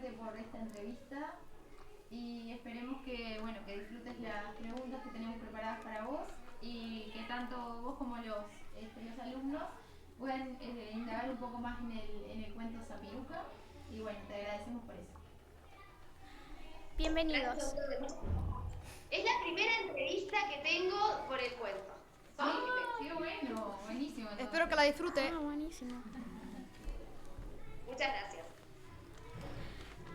agradecerte por esta entrevista y esperemos que, bueno, que disfrutes las preguntas que tenemos preparadas para vos y que tanto vos como los alumnos puedan indagar un poco más en el cuento Zapiruca y bueno, te agradecemos por eso. Bienvenidos. Gracias a ustedes. Es la primera entrevista que tengo por el cuento. Qué bueno, buenísimo. Entonces. Espero que la disfrute. Buenísimo. Muchas gracias.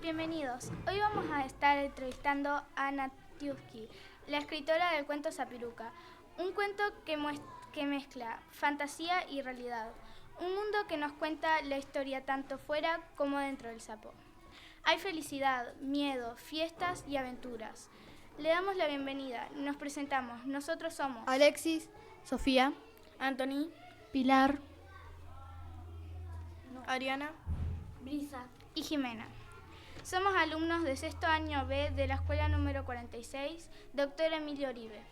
Bienvenidos. Hoy vamos a estar entrevistando a Ana Tiuski, la escritora del cuento Zapiruca, un cuento que mezcla fantasía y realidad, un mundo que nos cuenta la historia tanto fuera como dentro del sapo. Hay felicidad, miedo, fiestas y aventuras. Le damos la bienvenida, nos presentamos, nosotros somos Alexis, Sofía, Anthony, Pilar, Ariana, Brisa y Jimena. Somos alumnos de sexto año B de la escuela número 46, Dr. Emilio Oribe.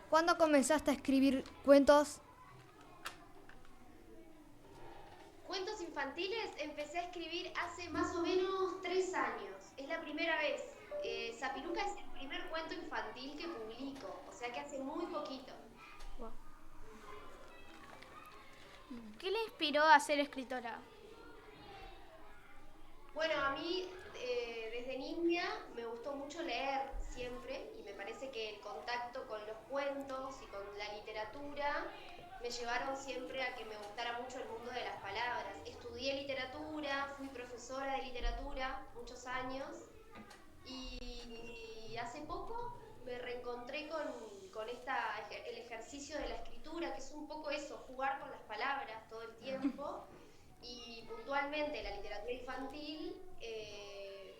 ¿Cuándo comenzaste a escribir cuentos? Cuentos infantiles empecé a escribir hace más o menos 3 años. Es la primera vez. Zapiruca es el primer cuento infantil que publico, o sea que hace muy poquito. ¿Qué le inspiró a ser escritora? Bueno, a mí desde niña me gustó mucho leer siempre y me parece que el contacto con los cuentos y con la literatura me llevaron siempre a que me gustara mucho el mundo de las palabras. Estudié literatura, fui profesora de literatura muchos años y hace poco me reencontré con el ejercicio de la escritura, que es un poco eso, jugar con las palabras todo el tiempo. Y puntualmente la literatura infantil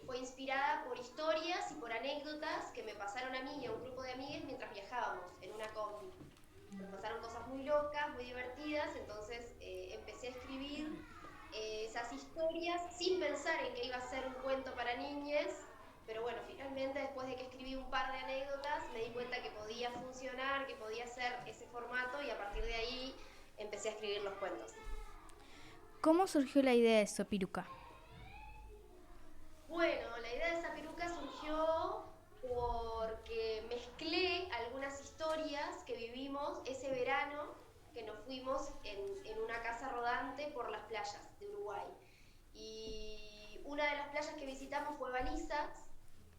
fue inspirada por historias y por anécdotas que me pasaron a mí y a un grupo de amigas mientras viajábamos en una combi. Nos pasaron cosas muy locas, muy divertidas, entonces empecé a escribir esas historias sin pensar en que iba a ser un cuento para niñas, pero bueno, finalmente después de que escribí un par de anécdotas me di cuenta que podía funcionar, que podía ser ese formato y a partir de ahí empecé a escribir los cuentos. ¿Cómo surgió la idea de Zapiruca? Bueno, la idea de Zapiruca surgió porque mezclé algunas historias que vivimos ese verano que nos fuimos en una casa rodante por las playas de Uruguay. Y una de las playas que visitamos fue Balizas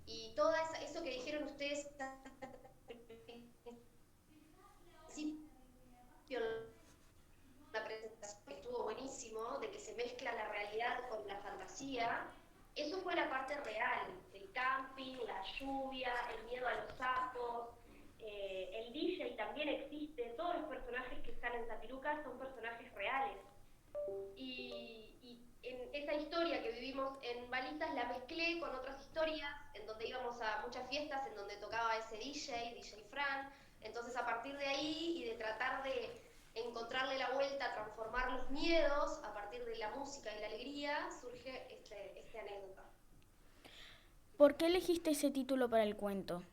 y todo eso que dijeron ustedes la presentación que estuvo buenísimo, de que se mezcla la realidad con la fantasía, eso fue la parte real, el camping, la lluvia, el miedo a los sapos, el DJ también existe, todos los personajes que están en Zapiruca son personajes reales. Y en esa historia que vivimos en Balizas la mezclé con otras historias, en donde íbamos a muchas fiestas, en donde tocaba ese DJ Fran, entonces a partir de ahí y de tratar de encontrarle la vuelta, transformar los miedos a partir de la música y la alegría, surge esta anécdota. ¿Por qué elegiste ese título para el cuento?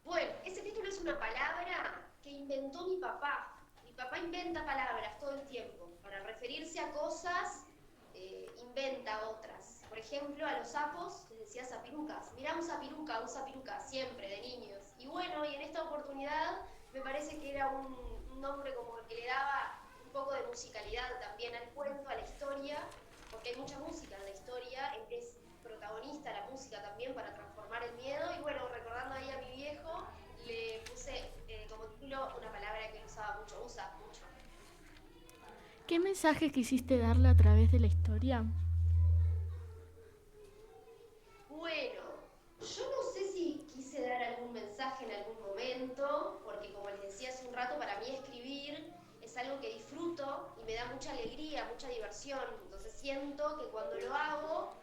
Bueno, ese título es una palabra que inventó mi papá. Mi papá inventa palabras todo el tiempo. Para referirse a cosas, inventa otras. Por ejemplo, a los sapos les decía zapirucas. Mirá un zapiruca, siempre, de niños. Y bueno, y en esta oportunidad me parece que era un nombre como que le daba un poco de musicalidad también al cuento, a la historia, porque hay mucha música en la historia, es protagonista la música también para transformar el miedo. Y bueno, recordando ahí a mi viejo, le puse como título una palabra que él usa mucho. ¿Qué mensaje quisiste darle a través de la historia? Bueno, yo no sé si quise dar algún mensaje en algún momento, porque como les decía hace un rato, para mí escribir es algo que disfruto y me da mucha alegría, mucha diversión. Entonces siento que cuando lo hago,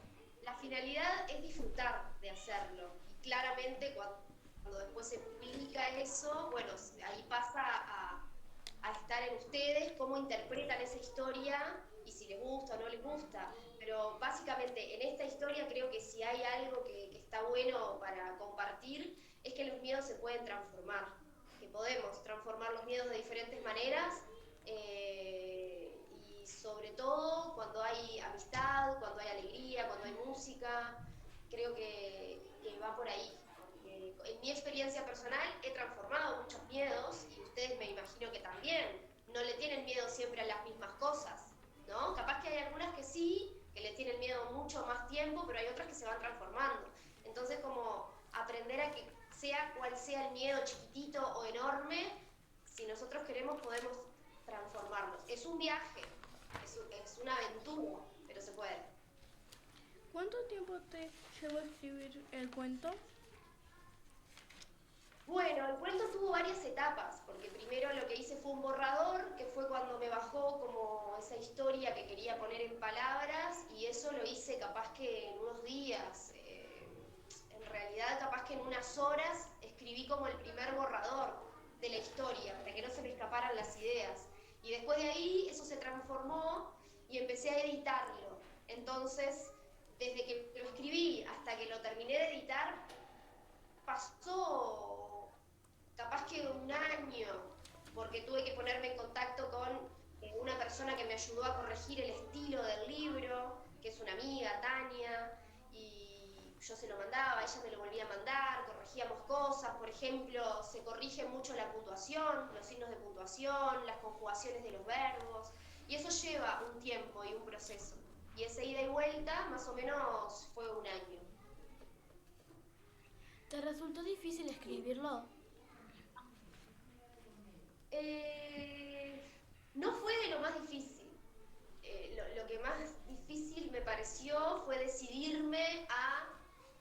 la finalidad es disfrutar de hacerlo. Y claramente cuando después se publica eso, bueno, ahí pasa a estar en ustedes, cómo interpretan esa historia y si les gusta o no les gusta. Pero básicamente en esta historia creo que si hay algo que está bueno para compartir es que los miedos se pueden transformar, que podemos transformar los miedos de diferentes maneras y sobre todo cuando hay amistad música, creo que va por ahí. Porque en mi experiencia personal he transformado muchos miedos y ustedes me imagino que también no le tienen miedo siempre a las mismas cosas, ¿no? Capaz que hay algunas que sí, que le tienen miedo mucho más tiempo, pero hay otras que se van transformando. Entonces como aprender a que sea cual sea el miedo, chiquitito o enorme, si nosotros queremos podemos transformarnos. Es un viaje, es una aventura, pero se puede. ¿Cuánto tiempo te llevó a escribir el cuento? Bueno, el cuento tuvo varias etapas, porque primero lo que hice fue un borrador, que fue cuando me bajó como esa historia que quería poner en palabras, y eso lo hice capaz que en unos días. En realidad capaz que en unas horas escribí como el primer borrador de la historia, para que no se me escaparan las ideas. Y después de ahí eso se transformó y empecé a editarlo. Entonces, desde que lo escribí hasta que lo terminé de editar, pasó capaz que un año, porque tuve que ponerme en contacto con una persona que me ayudó a corregir el estilo del libro, que es una amiga, Tania, y yo se lo mandaba, ella me lo volvía a mandar, corregíamos cosas, por ejemplo, se corrige mucho la puntuación, los signos de puntuación, las conjugaciones de los verbos, y eso lleva un tiempo y un proceso. Y esa ida y vuelta más o menos fue un año. ¿Te resultó difícil escribirlo? No fue de lo más difícil. Lo que más difícil me pareció fue decidirme a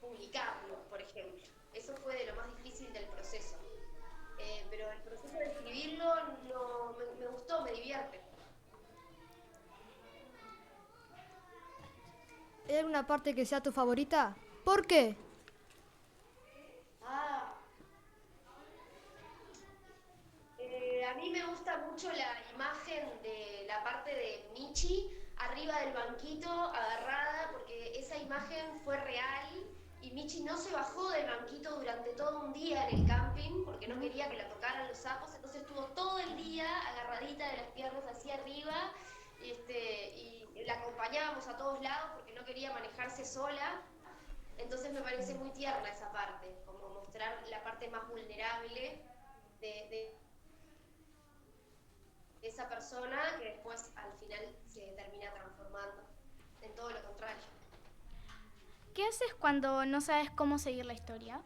publicarlo, por ejemplo. Eso fue de lo más difícil del proceso. Pero el proceso de escribirlo me gustó, me divierte. ¿Hay alguna parte que sea tu favorita? ¿Por qué? A mí me gusta mucho la imagen de la parte de Michi arriba del banquito, agarrada, porque esa imagen fue real y Michi no se bajó del banquito durante todo un día en el camping porque no quería que la tocaran los sapos, entonces estuvo todo el día agarradita de las piernas hacia arriba y la acompañábamos a todos lados porque no quería manejarse sola. Entonces me parece muy tierna esa parte, como mostrar la parte más vulnerable de esa persona que después al final se termina transformando en todo lo contrario. ¿Qué haces cuando no sabes cómo seguir la historia?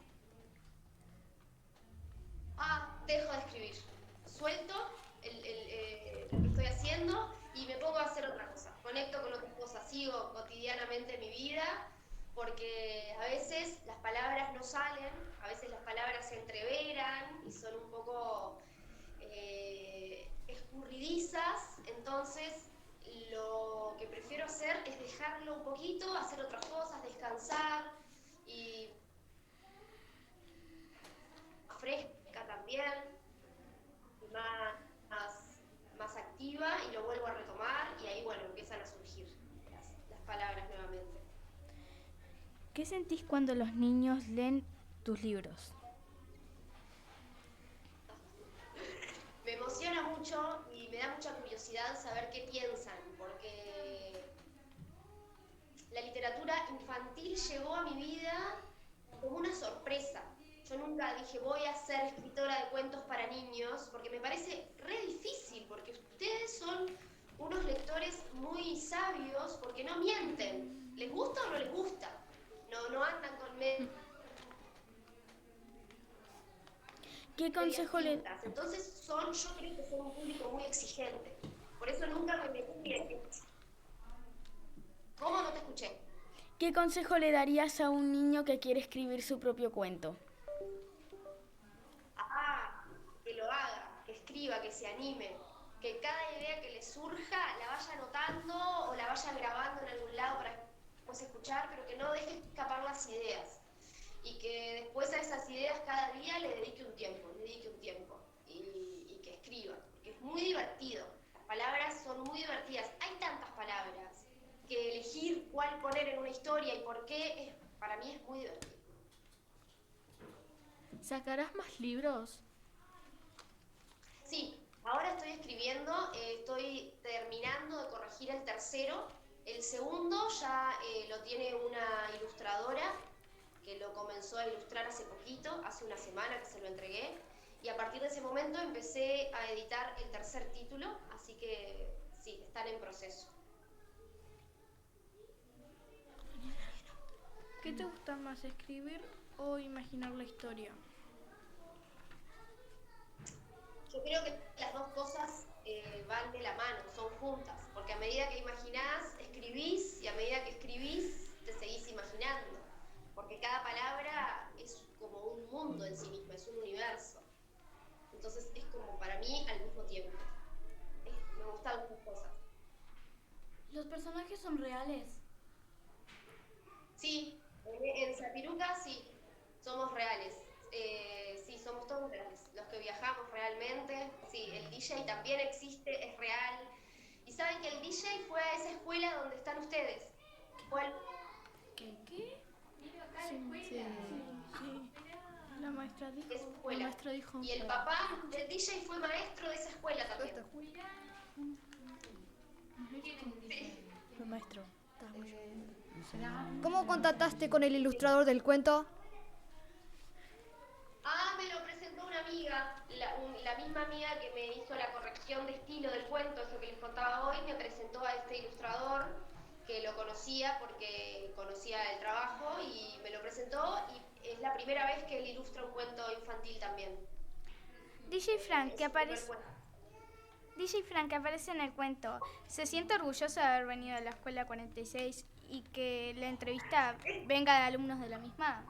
Dejo de escribir. Suelto lo que estoy haciendo y me pongo a hacer otra cosa. Conecto con otras cosas, sigo cotidianamente mi vida, porque a veces las palabras no salen, a veces las palabras se entreveran y son un poco escurridizas, entonces lo que prefiero hacer es dejarlo un poquito, hacer otras cosas, descansar y fresca también, más activa, y lo vuelvo a retomar y ahí bueno empiezan a surgir las palabras nuevamente. ¿Qué sentís cuando los niños leen tus libros? Me emociona mucho y me da mucha curiosidad saber qué piensan, porque la literatura infantil llegó a mi vida como una sorpresa. Yo nunca dije voy a ser escritora de cuentos para niños, porque me parece re difícil, porque ustedes son unos lectores muy sabios, porque no mienten. ¿Les gusta o no les gusta? No andan con ¿Qué consejo le... Entonces yo creo que son un público muy exigente. Por eso nunca me metí en... ¿Cómo? No te escuché. ¿Qué consejo le darías a un niño que quiere escribir su propio cuento? Que lo haga, que escriba, que se anime, que cada idea que le surja la vaya anotando o la vaya grabando en algún lado para después escuchar, pero que no deje escapar las ideas. Y que después a esas ideas cada día le dedique un tiempo y que escriba, porque es muy divertido. Las palabras son muy divertidas, hay tantas palabras que elegir cuál poner en una historia y por qué, para mí es muy divertido. ¿Sacarás más libros? Sí, ahora estoy escribiendo, estoy terminando de corregir el tercero. El segundo ya lo tiene una ilustradora que lo comenzó a ilustrar hace poquito, hace una semana que se lo entregué, y a partir de ese momento empecé a editar el tercer título, así que sí, están en proceso. ¿Qué te gusta más, escribir o imaginar la historia? Yo creo que las dos cosas van de la mano, son juntas, porque a medida que imaginás, escribís, y a medida que escribís, te seguís imaginando, porque cada palabra es como un mundo en sí misma, es un universo. Entonces es como para mí al mismo tiempo. Me gustan las dos cosas. ¿Los personajes son reales? Sí, en Zapiruca sí, somos reales. Sí, somos todos reales. Los que viajamos realmente, sí, el DJ también existe, es real. Y saben que el DJ fue a esa escuela donde están ustedes. ¿Qué? Mira acá la escuela. Sí. La maestra dijo. Es escuela. La maestra dijo. Y el papá del DJ fue maestro de esa escuela también. Fue maestro. ¿Cómo contactaste con el ilustrador del cuento? Me lo presentó una amiga, la misma amiga que me hizo la corrección de estilo del cuento, eso que les contaba hoy, me presentó a este ilustrador que lo conocía porque conocía el trabajo y me lo presentó, y es la primera vez que él ilustra un cuento infantil también. DJ Frank, que Es su primer aparece... cuento. DJ Frank, que aparece en el cuento, ¿se siente orgulloso de haber venido a la escuela 46 y que la entrevista venga de alumnos de la misma?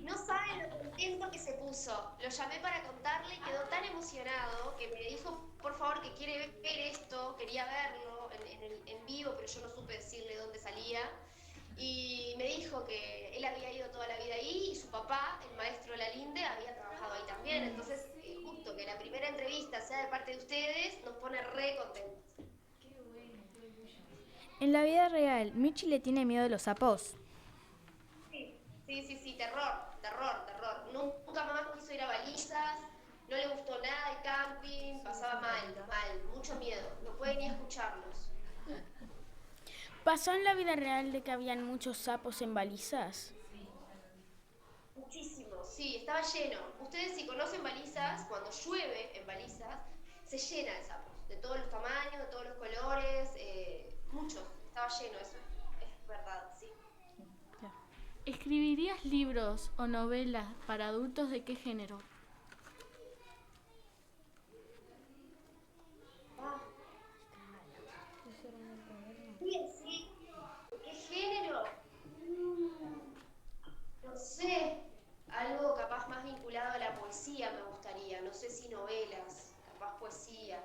No saben lo contento que se puso. Lo llamé para contarle y quedó tan emocionado que me dijo, por favor, que quiere ver esto, quería verlo en vivo, pero yo no supe decirle dónde salía. Y me dijo que él había ido toda la vida ahí y su papá, el maestro Lalinde, había trabajado ahí también. Entonces, justo que la primera entrevista sea de parte de ustedes, nos pone re contentos. En la vida real, Michi le tiene miedo a los sapos. Sí, terror. Nunca más quiso ir a Balizas, no le gustó nada el camping, pasaba mal, mucho miedo, no puede ni escucharnos. ¿Pasó en la vida real de que habían muchos sapos en Balizas? Muchísimo, sí, estaba lleno. Ustedes si conocen Balizas, cuando llueve en Balizas, se llena de sapos, de todos los tamaños, de todos los colores, muchos, estaba lleno, eso es verdad, sí. ¿Escribirías libros o novelas para adultos de qué género? Sí. ¿De qué género? No sé, algo capaz más vinculado a la poesía me gustaría, no sé si novelas, capaz poesía,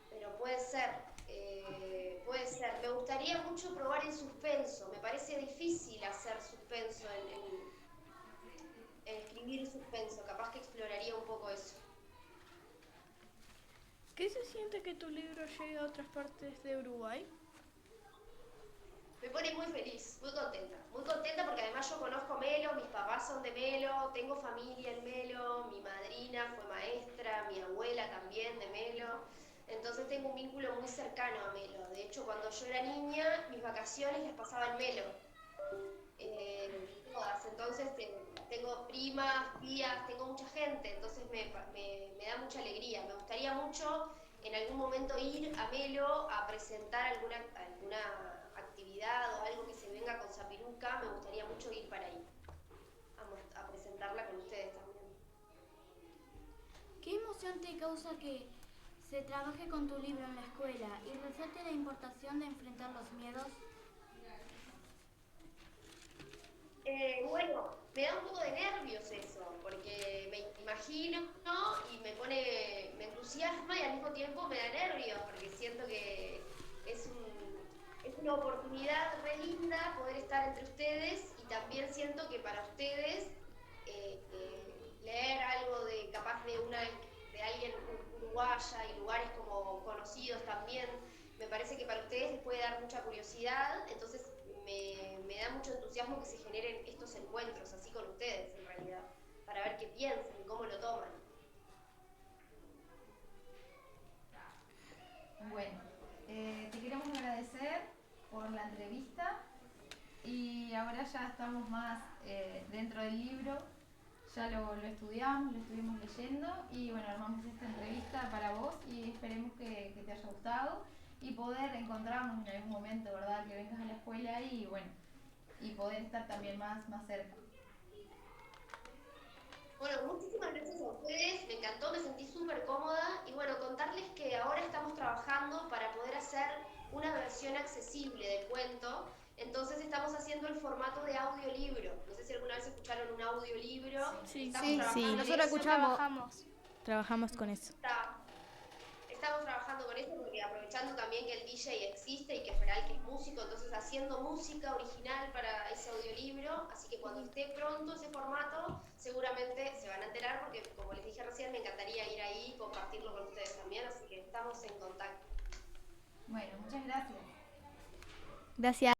pero puede ser. Me gustaría mucho probar el suspenso, me parece difícil hacer suspenso en escribir suspenso, capaz que exploraría un poco eso. ¿Qué se siente que tu libro llegue a otras partes de Uruguay? Me pone muy feliz, muy contenta porque además yo conozco Melo, mis papás son de Melo, tengo familia en Melo, mi madrina fue maestra, mi abuela también de Melo, entonces tengo un vínculo muy cercano a Melo. De hecho, cuando yo era niña, mis vacaciones las pasaba en Melo, todas, entonces tengo primas, tías, tengo mucha gente, entonces me da mucha alegría. Me gustaría mucho en algún momento ir a Melo a presentar alguna actividad o algo que se venga con Zapiruca, me gustaría mucho ir para ahí, a presentarla con ustedes también. ¿Qué emoción te causa que se trabaje con tu libro en la escuela y resalte la importancia de enfrentar los miedos? Bueno, me da un poco de nervios eso, porque me imagino, ¿no? Y me entusiasma y al mismo tiempo me da nervios, porque siento que es una oportunidad re linda poder estar entre ustedes, y también siento que para ustedes leer algo de capaz de alguien uruguaya y lugares como conocidos también, me parece que para ustedes les puede dar mucha curiosidad, entonces me da mucho entusiasmo que se generen estos encuentros así con ustedes en realidad, para ver qué piensan y cómo lo toman. Bueno, te queremos agradecer por la entrevista y ahora ya estamos más dentro del libro, ya lo estudiamos, lo estuvimos leyendo y bueno, armamos esta entrevista para vos y esperemos que te haya gustado y poder encontrarnos en algún momento, ¿verdad? Que vengas a la escuela y bueno, y poder estar también más cerca. Bueno, muchísimas gracias a ustedes, me encantó, me sentí súper cómoda y bueno, contarles que ahora estamos trabajando para poder hacer una versión accesible del cuento, entonces estamos haciendo el formato de audiolibro. No sé si alguna vez escucharon un audiolibro. Sí, nosotros escuchamos. Trabajamos con eso. Estamos trabajando con eso porque aprovechando también que el DJ existe y que Feral que es músico, entonces haciendo música original para ese audiolibro, así que cuando esté pronto ese formato, seguramente se van a enterar porque como les dije recién, me encantaría ir ahí y compartirlo con ustedes también, así que estamos en contacto. Bueno, muchas gracias. Gracias.